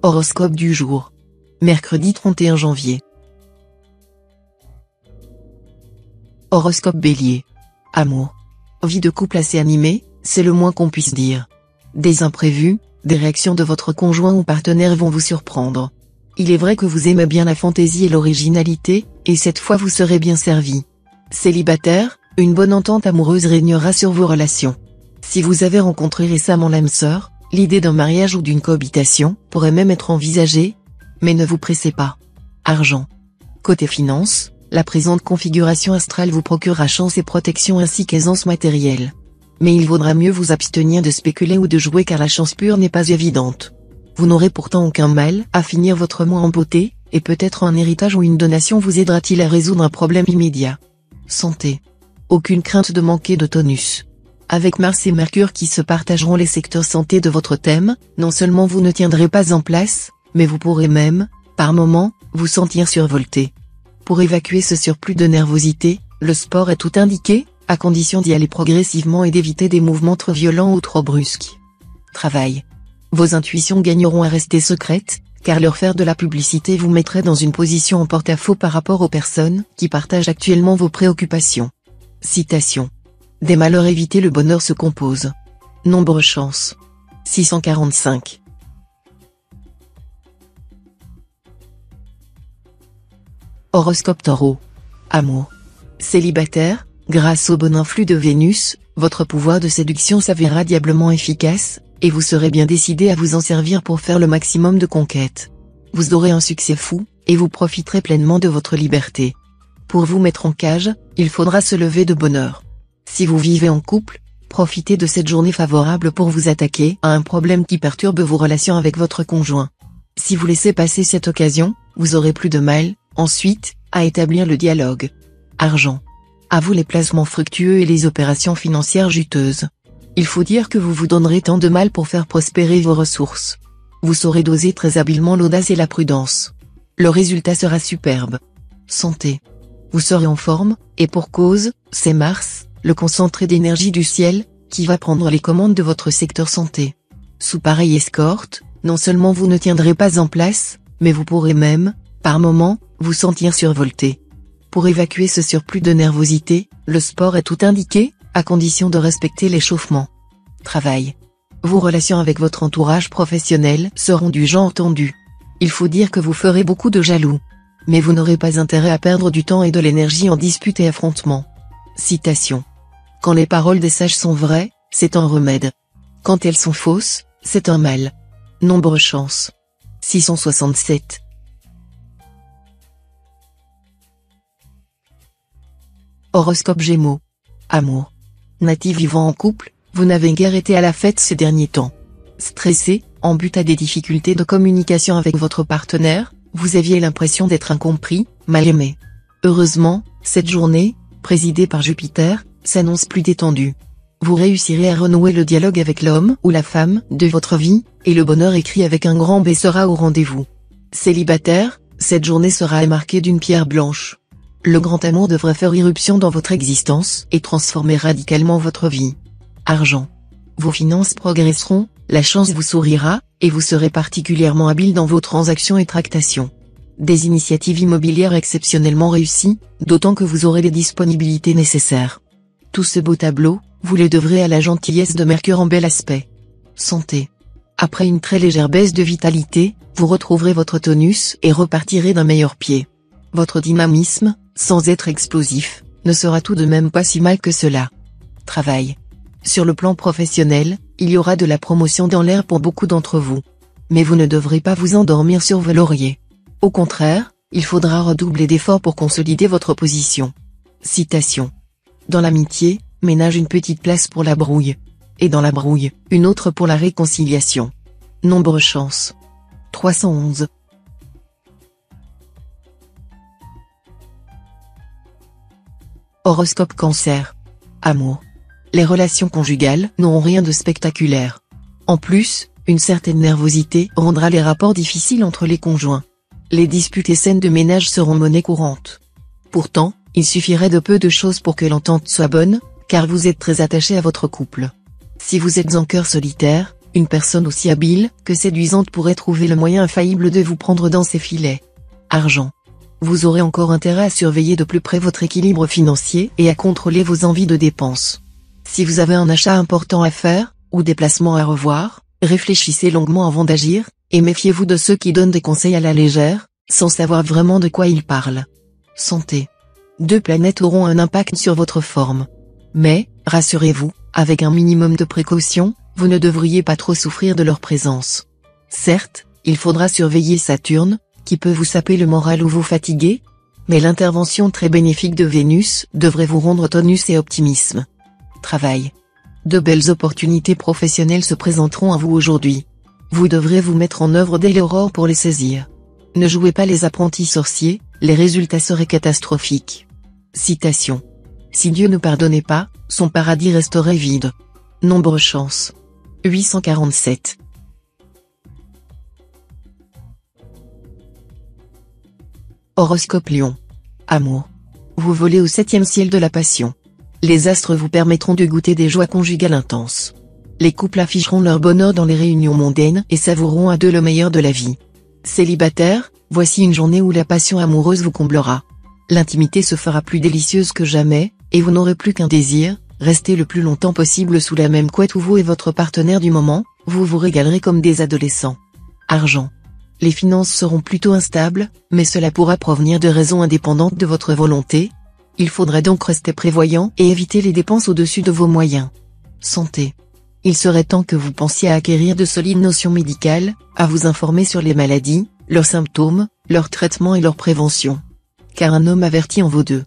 Horoscope du jour. Mercredi 31 janvier. Horoscope Bélier. Amour. Vie de couple assez animée, c'est le moins qu'on puisse dire. Des imprévus, des réactions de votre conjoint ou partenaire vont vous surprendre. Il est vrai que vous aimez bien la fantaisie et l'originalité, et cette fois vous serez bien servi. Célibataire, une bonne entente amoureuse régnera sur vos relations. Si vous avez rencontré récemment l'âme sœur, l'idée d'un mariage ou d'une cohabitation pourrait même être envisagée, mais ne vous pressez pas. Argent. Côté finance, la présente configuration astrale vous procurera chance et protection ainsi qu'aisance matérielle. Mais il vaudra mieux vous abstenir de spéculer ou de jouer car la chance pure n'est pas évidente. Vous n'aurez pourtant aucun mal à finir votre mois en beauté, et peut-être un héritage ou une donation vous aidera-t-il à résoudre un problème immédiat. Santé. Aucune crainte de manquer de tonus. Avec Mars et Mercure qui se partageront les secteurs santé de votre thème, non seulement vous ne tiendrez pas en place, mais vous pourrez même, par moments, vous sentir survolté. Pour évacuer ce surplus de nervosité, le sport est tout indiqué, à condition d'y aller progressivement et d'éviter des mouvements trop violents ou trop brusques. Travail. Vos intuitions gagneront à rester secrètes, car leur faire de la publicité vous mettrait dans une position en porte-à-faux par rapport aux personnes qui partagent actuellement vos préoccupations. Citation. Des malheurs évités le bonheur se compose. Nombre chance. 645. Horoscope Taureau. Amour. Célibataire, grâce au bon influx de Vénus, votre pouvoir de séduction s'avérera diablement efficace, et vous serez bien décidé à vous en servir pour faire le maximum de conquêtes. Vous aurez un succès fou, et vous profiterez pleinement de votre liberté. Pour vous mettre en cage, il faudra se lever de bonne heure. Si vous vivez en couple, profitez de cette journée favorable pour vous attaquer à un problème qui perturbe vos relations avec votre conjoint. Si vous laissez passer cette occasion, vous aurez plus de mal, ensuite, à établir le dialogue. Argent. À vous les placements fructueux et les opérations financières juteuses. Il faut dire que vous vous donnerez tant de mal pour faire prospérer vos ressources. Vous saurez doser très habilement l'audace et la prudence. Le résultat sera superbe. Santé. Vous serez en forme, et pour cause, c'est Mars, le concentré d'énergie du ciel, qui va prendre les commandes de votre secteur santé. Sous pareille escorte, non seulement vous ne tiendrez pas en place, mais vous pourrez même, par moments, vous sentir survolté. Pour évacuer ce surplus de nervosité, le sport est tout indiqué, à condition de respecter l'échauffement. Travail. Vos relations avec votre entourage professionnel seront du genre tendu. Il faut dire que vous ferez beaucoup de jaloux. Mais vous n'aurez pas intérêt à perdre du temps et de l'énergie en disputes et affrontements. Citation. Quand les paroles des sages sont vraies, c'est un remède. Quand elles sont fausses, c'est un mal. Nombre chance. 667. Horoscope Gémeaux. Amour. Natif vivant en couple, vous n'avez guère été à la fête ces derniers temps. Stressé, en but à des difficultés de communication avec votre partenaire, vous aviez l'impression d'être incompris, mal aimé. Heureusement, cette journée, présidée par Jupiter, s'annonce plus détendue. Vous réussirez à renouer le dialogue avec l'homme ou la femme de votre vie, et le bonheur écrit avec un grand B sera au rendez-vous. Célibataire, cette journée sera marquée d'une pierre blanche. Le grand amour devrait faire irruption dans votre existence et transformer radicalement votre vie. Argent. Vos finances progresseront, la chance vous sourira, et vous serez particulièrement habile dans vos transactions et tractations. Des initiatives immobilières exceptionnellement réussies, d'autant que vous aurez les disponibilités nécessaires. Tout ce beau tableau, vous le devrez à la gentillesse de Mercure en bel aspect. Santé. Après une très légère baisse de vitalité, vous retrouverez votre tonus et repartirez d'un meilleur pied. Votre dynamisme, sans être explosif, ne sera tout de même pas si mal que cela. Travail. Sur le plan professionnel, il y aura de la promotion dans l'air pour beaucoup d'entre vous. Mais vous ne devrez pas vous endormir sur vos lauriers. Au contraire, il faudra redoubler d'efforts pour consolider votre position. Citation. Dans l'amitié, ménage une petite place pour la brouille. Et dans la brouille, une autre pour la réconciliation. Nombre chance. 311. Horoscope Cancer. Amour. Les relations conjugales n'auront rien de spectaculaire. En plus, une certaine nervosité rendra les rapports difficiles entre les conjoints. Les disputes et scènes de ménage seront monnaie courante. Pourtant, il suffirait de peu de choses pour que l'entente soit bonne, car vous êtes très attaché à votre couple. Si vous êtes en cœur solitaire, Une personne aussi habile que séduisante pourrait trouver le moyen infaillible de vous prendre dans ses filets. Argent. Vous aurez encore intérêt à surveiller de plus près votre équilibre financier et à contrôler vos envies de dépenses. Si vous avez un achat important à faire, ou des placements à revoir, réfléchissez longuement avant d'agir, et méfiez-vous de ceux qui donnent des conseils à la légère, sans savoir vraiment de quoi ils parlent. Santé. 2 planètes auront un impact sur votre forme. Mais, rassurez-vous, avec un minimum de précaution, vous ne devriez pas trop souffrir de leur présence. Certes, il faudra surveiller Saturne, qui peut vous saper le moral ou vous fatiguer, mais l'intervention très bénéfique de Vénus devrait vous rendre tonus et optimisme. Travail. De belles opportunités professionnelles se présenteront à vous aujourd'hui. Vous devrez vous mettre en œuvre dès l'aurore pour les saisir. Ne jouez pas les apprentis sorciers, les résultats seraient catastrophiques. Citation. Si Dieu ne pardonnait pas, son paradis resterait vide. Nombre chance. 847. Horoscope Lion. Amour. Vous volez au 7e ciel de la passion. Les astres vous permettront de goûter des joies conjugales intenses. Les couples afficheront leur bonheur dans les réunions mondaines et savoureront à deux le meilleur de la vie. Célibataire, voici une journée où la passion amoureuse vous comblera. L'intimité se fera plus délicieuse que jamais, et vous n'aurez plus qu'un désir, rester le plus longtemps possible sous la même couette où vous et votre partenaire du moment, vous vous régalerez comme des adolescents. Argent. Les finances seront plutôt instables, mais cela pourra provenir de raisons indépendantes de votre volonté. Il faudra donc rester prévoyant et éviter les dépenses au-dessus de vos moyens. Santé. Il serait temps que vous pensiez à acquérir de solides notions médicales, à vous informer sur les maladies, leurs symptômes, leur traitement et leur prévention. Car un homme averti en vaut deux.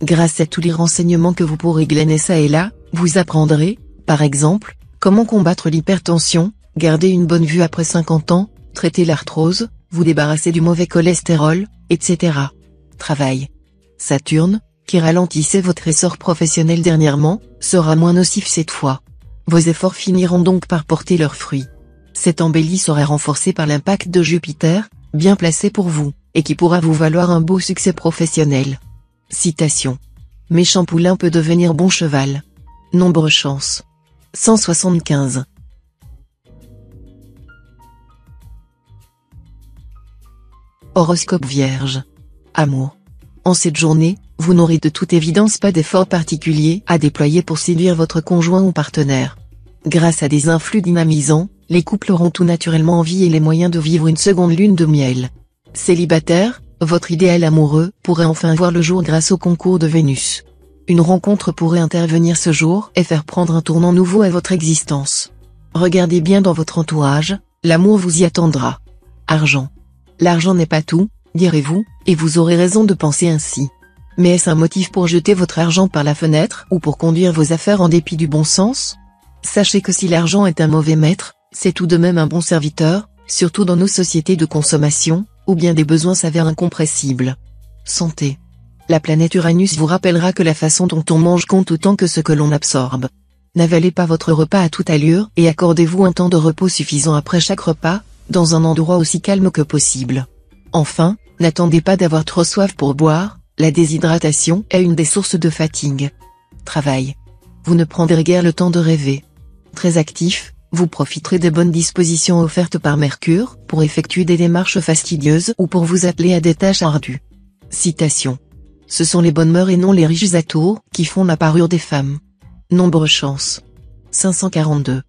Grâce à tous les renseignements que vous pourrez glaner ça et là, vous apprendrez, par exemple, comment combattre l'hypertension, garder une bonne vue après 50 ans, traiter l'arthrose, vous débarrasser du mauvais cholestérol, etc. Travail. Saturne, qui ralentissait votre essor professionnel dernièrement, sera moins nocif cette fois. Vos efforts finiront donc par porter leurs fruits. Cette embellie sera renforcée par l'impact de Jupiter, bien placé pour vous, et qui pourra vous valoir un beau succès professionnel. Citation. Méchant poulain peut devenir bon cheval. Nombre chance. 175. Horoscope Vierge. Amour. En cette journée, vous n'aurez de toute évidence pas d'effort particulier à déployer pour séduire votre conjoint ou partenaire. Grâce à des influx dynamisants, les couples auront tout naturellement envie et les moyens de vivre une seconde lune de miel. Célibataire, votre idéal amoureux pourrait enfin voir le jour grâce au concours de Vénus. Une rencontre pourrait intervenir ce jour et faire prendre un tournant nouveau à votre existence. Regardez bien dans votre entourage, l'amour vous y attendra. Argent. L'argent n'est pas tout, direz-vous, et vous aurez raison de penser ainsi. Mais est-ce un motif pour jeter votre argent par la fenêtre ou pour conduire vos affaires en dépit du bon sens? Sachez que si l'argent est un mauvais maître, c'est tout de même un bon serviteur, surtout dans nos sociétés de consommation, où bien des besoins s'avèrent incompressibles. Santé. La planète Uranus vous rappellera que la façon dont on mange compte autant que ce que l'on absorbe. N'avalez pas votre repas à toute allure et accordez-vous un temps de repos suffisant après chaque repas, dans un endroit aussi calme que possible. Enfin, n'attendez pas d'avoir trop soif pour boire, la déshydratation est une des sources de fatigue. Travail. Vous ne prendrez guère le temps de rêver. Très actif, vous profiterez des bonnes dispositions offertes par Mercure pour effectuer des démarches fastidieuses ou pour vous atteler à des tâches ardues. Citation. Ce sont les bonnes mœurs et non les riches atours qui font la parure des femmes. Nombre chance. 542.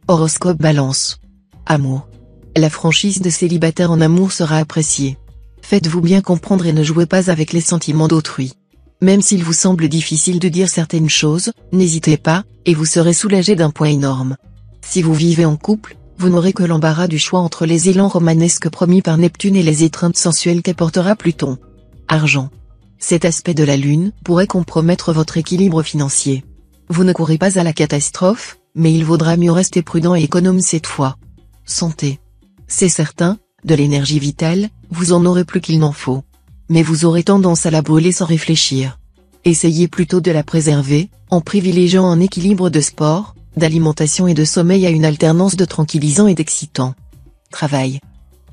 Horoscope Balance. Amour. La franchise de célibataire en amour sera appréciée. Faites-vous bien comprendre et ne jouez pas avec les sentiments d'autrui. Même s'il vous semble difficile de dire certaines choses, n'hésitez pas, et vous serez soulagé d'un poids énorme. Si vous vivez en couple, vous n'aurez que l'embarras du choix entre les élans romanesques promis par Neptune et les étreintes sensuelles qu'apportera Pluton. Argent. Cet aspect de la Lune pourrait compromettre votre équilibre financier. Vous ne courez pas à la catastrophe, mais il vaudra mieux rester prudent et économe cette fois. Santé. C'est certain, de l'énergie vitale, vous en aurez plus qu'il n'en faut. Mais vous aurez tendance à la brûler sans réfléchir. Essayez plutôt de la préserver, en privilégiant un équilibre de sport, d'alimentation et de sommeil à une alternance de tranquillisant et d'excitant. Travail.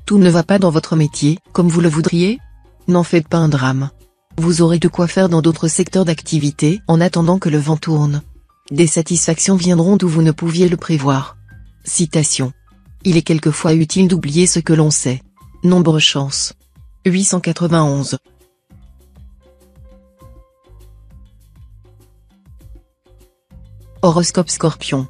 Tout ne va pas dans votre métier, comme vous le voudriez? N'en faites pas un drame. Vous aurez de quoi faire dans d'autres secteurs d'activité en attendant que le vent tourne. Des satisfactions viendront d'où vous ne pouviez le prévoir. Citation. Il est quelquefois utile d'oublier ce que l'on sait. Nombre chance. 891. Horoscope Scorpion.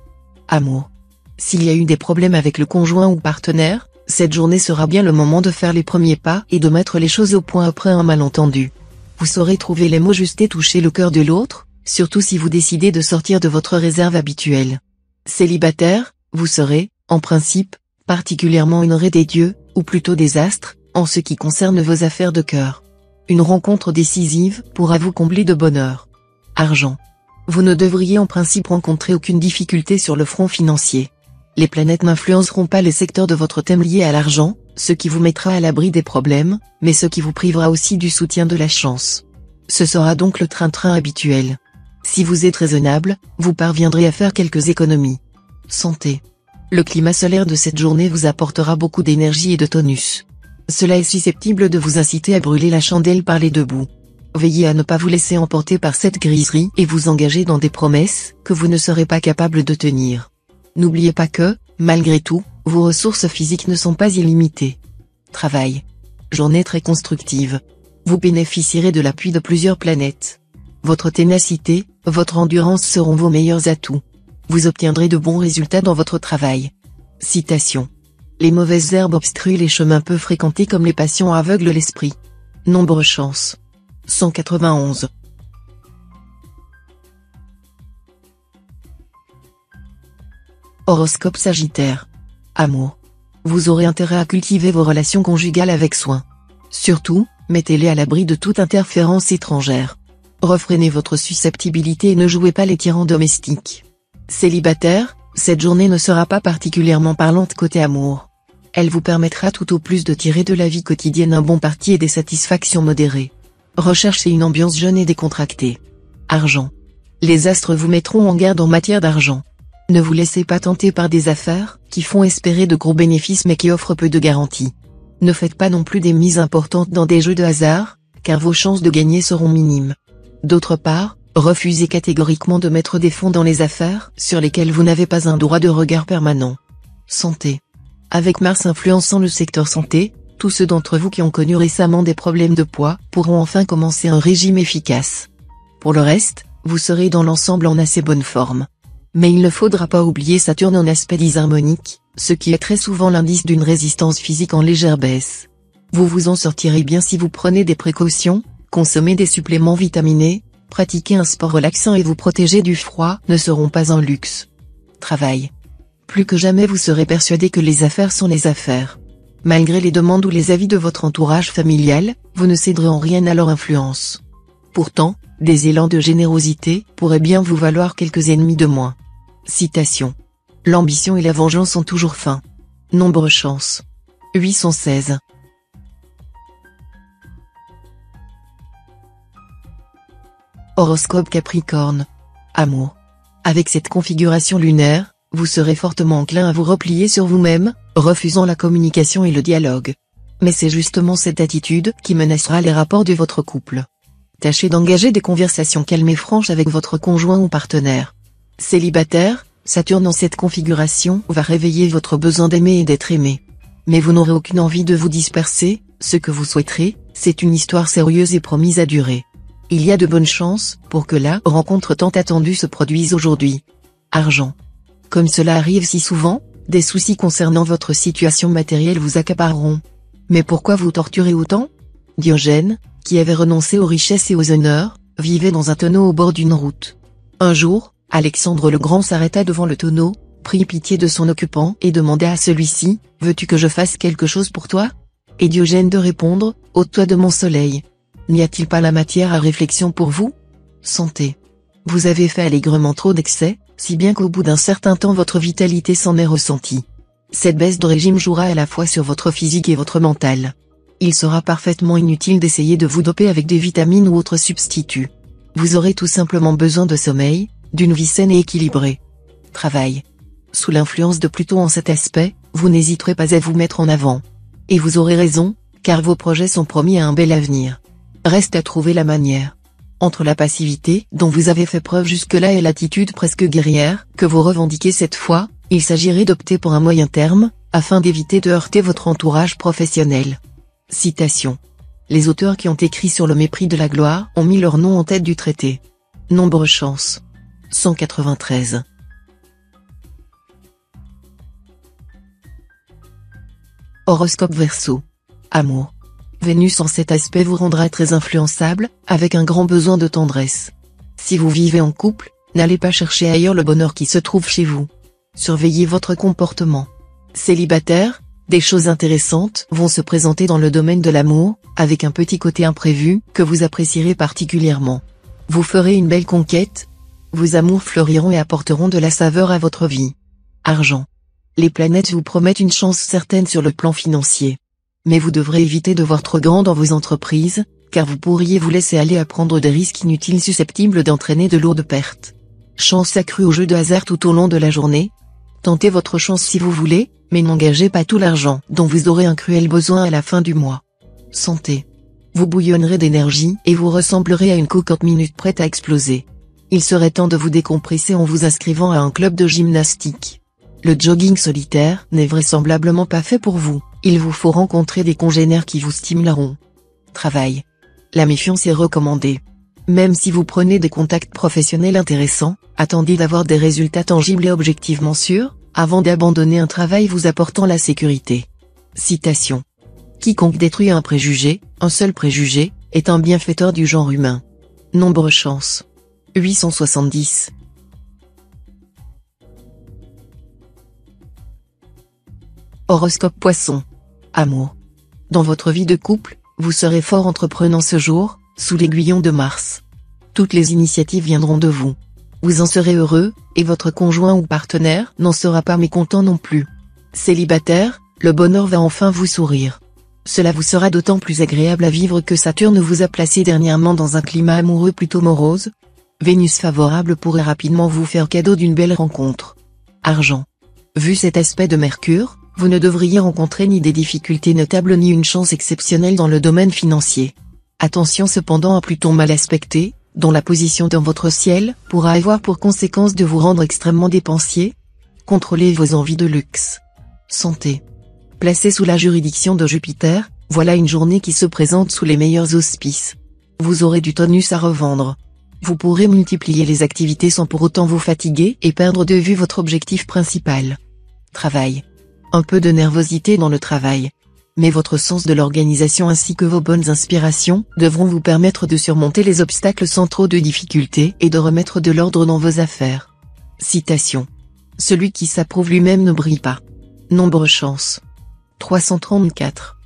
Amour. S'il y a eu des problèmes avec le conjoint ou partenaire, cette journée sera bien le moment de faire les premiers pas et de mettre les choses au point après un malentendu. Vous saurez trouver les mots justes et toucher le cœur de l'autre, surtout si vous décidez de sortir de votre réserve habituelle. Célibataire, vous serez, en principe, particulièrement honoré des dieux, ou plutôt des astres, en ce qui concerne vos affaires de cœur. Une rencontre décisive pourra vous combler de bonheur. Argent. Vous ne devriez en principe rencontrer aucune difficulté sur le front financier. Les planètes n'influenceront pas les secteurs de votre thème liés à l'argent, ce qui vous mettra à l'abri des problèmes, mais ce qui vous privera aussi du soutien de la chance. Ce sera donc le train-train habituel. Si vous êtes raisonnable, vous parviendrez à faire quelques économies. Santé. Le climat solaire de cette journée vous apportera beaucoup d'énergie et de tonus. Cela est susceptible de vous inciter à brûler la chandelle par les deux bouts. Veillez à ne pas vous laisser emporter par cette griserie et vous engager dans des promesses que vous ne serez pas capable de tenir. N'oubliez pas que, malgré tout, vos ressources physiques ne sont pas illimitées. Travail. Journée très constructive. Vous bénéficierez de l'appui de plusieurs planètes. Votre ténacité, votre endurance seront vos meilleurs atouts. Vous obtiendrez de bons résultats dans votre travail. Citation. Les mauvaises herbes obstruent les chemins peu fréquentés comme les passions aveuglent l'esprit. Nombre chance. 191. Horoscope Sagittaire. Amour. Vous aurez intérêt à cultiver vos relations conjugales avec soin. Surtout, mettez-les à l'abri de toute interférence étrangère. Refrénez votre susceptibilité et ne jouez pas les tyrans domestiques. Célibataire, cette journée ne sera pas particulièrement parlante côté amour. Elle vous permettra tout au plus de tirer de la vie quotidienne un bon parti et des satisfactions modérées. Recherchez une ambiance jeune et décontractée. Argent. Les astres vous mettront en garde en matière d'argent. Ne vous laissez pas tenter par des affaires qui font espérer de gros bénéfices mais qui offrent peu de garanties. Ne faites pas non plus des mises importantes dans des jeux de hasard, car vos chances de gagner seront minimes. D'autre part, refusez catégoriquement de mettre des fonds dans les affaires sur lesquelles vous n'avez pas un droit de regard permanent. Santé. Avec Mars influençant le secteur santé, tous ceux d'entre vous qui ont connu récemment des problèmes de poids pourront enfin commencer un régime efficace. Pour le reste, vous serez dans l'ensemble en assez bonne forme. Mais il ne faudra pas oublier Saturne en aspect disharmonique, ce qui est très souvent l'indice d'une résistance physique en légère baisse. Vous vous en sortirez bien si vous prenez des précautions, consommez des suppléments vitaminés, pratiquez un sport relaxant et vous protéger du froid ne seront pas un luxe. Travail. Plus que jamais vous serez persuadé que les affaires sont les affaires. Malgré les demandes ou les avis de votre entourage familial, vous ne céderez en rien à leur influence. Pourtant, des élans de générosité pourraient bien vous valoir quelques ennemis de moins. Citation. L'ambition et la vengeance sont toujours fins. Nombre chance. 816. Horoscope Capricorne. Amour. Avec cette configuration lunaire, vous serez fortement enclin à vous replier sur vous-même, refusant la communication et le dialogue. Mais c'est justement cette attitude qui menacera les rapports de votre couple. Tâchez d'engager des conversations calmes et franches avec votre conjoint ou partenaire. Célibataire, Saturne en cette configuration va réveiller votre besoin d'aimer et d'être aimé. Mais vous n'aurez aucune envie de vous disperser, ce que vous souhaiterez, c'est une histoire sérieuse et promise à durer. Il y a de bonnes chances pour que la rencontre tant attendue se produise aujourd'hui. Argent. Comme cela arrive si souvent, des soucis concernant votre situation matérielle vous accapareront. Mais pourquoi vous torturer autant? Diogène, qui avait renoncé aux richesses et aux honneurs, vivait dans un tonneau au bord d'une route. Un jour, Alexandre le Grand s'arrêta devant le tonneau, prit pitié de son occupant et demanda à celui-ci, « Veux-tu que je fasse quelque chose pour toi ?» Et Diogène de répondre, « Ôte-toi de mon soleil. N'y a-t-il pas la matière à réflexion pour vous ? Santé. Vous avez fait allègrement trop d'excès, si bien qu'au bout d'un certain temps votre vitalité s'en est ressentie. Cette baisse de régime jouera à la fois sur votre physique et votre mental. Il sera parfaitement inutile d'essayer de vous doper avec des vitamines ou autres substituts. Vous aurez tout simplement besoin de sommeil, d'une vie saine et équilibrée. Travail. Sous l'influence de Pluton en cet aspect, vous n'hésiterez pas à vous mettre en avant. Et vous aurez raison, car vos projets sont promis à un bel avenir. Reste à trouver la manière. Entre la passivité dont vous avez fait preuve jusque-là et l'attitude presque guerrière que vous revendiquez cette fois, il s'agirait d'opter pour un moyen terme, afin d'éviter de heurter votre entourage professionnel. Citation. Les auteurs qui ont écrit sur le mépris de la gloire ont mis leur nom en tête du traité. Nombre chance. 193. Horoscope Verseau. Amour. Vénus en cet aspect vous rendra très influençable, avec un grand besoin de tendresse. Si vous vivez en couple, n'allez pas chercher ailleurs le bonheur qui se trouve chez vous. Surveillez votre comportement. Célibataire, des choses intéressantes vont se présenter dans le domaine de l'amour, avec un petit côté imprévu que vous apprécierez particulièrement. Vous ferez une belle conquête. Vos amours fleuriront et apporteront de la saveur à votre vie. Argent. Les planètes vous promettent une chance certaine sur le plan financier. Mais vous devrez éviter de voir trop grand dans vos entreprises, car vous pourriez vous laisser aller à prendre des risques inutiles susceptibles d'entraîner de lourdes pertes. Chance accrue au jeu de hasard tout au long de la journée. Tentez votre chance si vous voulez, mais n'engagez pas tout l'argent dont vous aurez un cruel besoin à la fin du mois. Santé. Vous bouillonnerez d'énergie et vous ressemblerez à une cocotte minute prête à exploser. Il serait temps de vous décompresser en vous inscrivant à un club de gymnastique. Le jogging solitaire n'est vraisemblablement pas fait pour vous. Il vous faut rencontrer des congénères qui vous stimuleront. Travail. La méfiance est recommandée. Même si vous prenez des contacts professionnels intéressants, attendez d'avoir des résultats tangibles et objectivement sûrs, avant d'abandonner un travail vous apportant la sécurité. Citation. Quiconque détruit un seul préjugé, est un bienfaiteur du genre humain. Nombre chance. 870. Horoscope Poisson. Amour. Dans votre vie de couple, vous serez fort entreprenant ce jour, sous l'aiguillon de Mars. Toutes les initiatives viendront de vous. Vous en serez heureux, et votre conjoint ou partenaire n'en sera pas mécontent non plus. Célibataire, le bonheur va enfin vous sourire. Cela vous sera d'autant plus agréable à vivre que Saturne vous a placé dernièrement dans un climat amoureux plutôt morose. Vénus favorable pourrait rapidement vous faire cadeau d'une belle rencontre. Argent. Vu cet aspect de Mercure, vous ne devriez rencontrer ni des difficultés notables ni une chance exceptionnelle dans le domaine financier. Attention cependant à Pluton mal aspecté, dont la position dans votre ciel pourra avoir pour conséquence de vous rendre extrêmement dépensier. Contrôlez vos envies de luxe. Santé. Placé sous la juridiction de Jupiter, voilà une journée qui se présente sous les meilleurs auspices. Vous aurez du tonus à revendre. Vous pourrez multiplier les activités sans pour autant vous fatiguer et perdre de vue votre objectif principal. Travail. Un peu de nervosité dans le travail. Mais votre sens de l'organisation ainsi que vos bonnes inspirations devront vous permettre de surmonter les obstacles sans trop de difficultés et de remettre de l'ordre dans vos affaires. Citation. Celui qui s'approuve lui-même ne brille pas. Nombre chance. 334.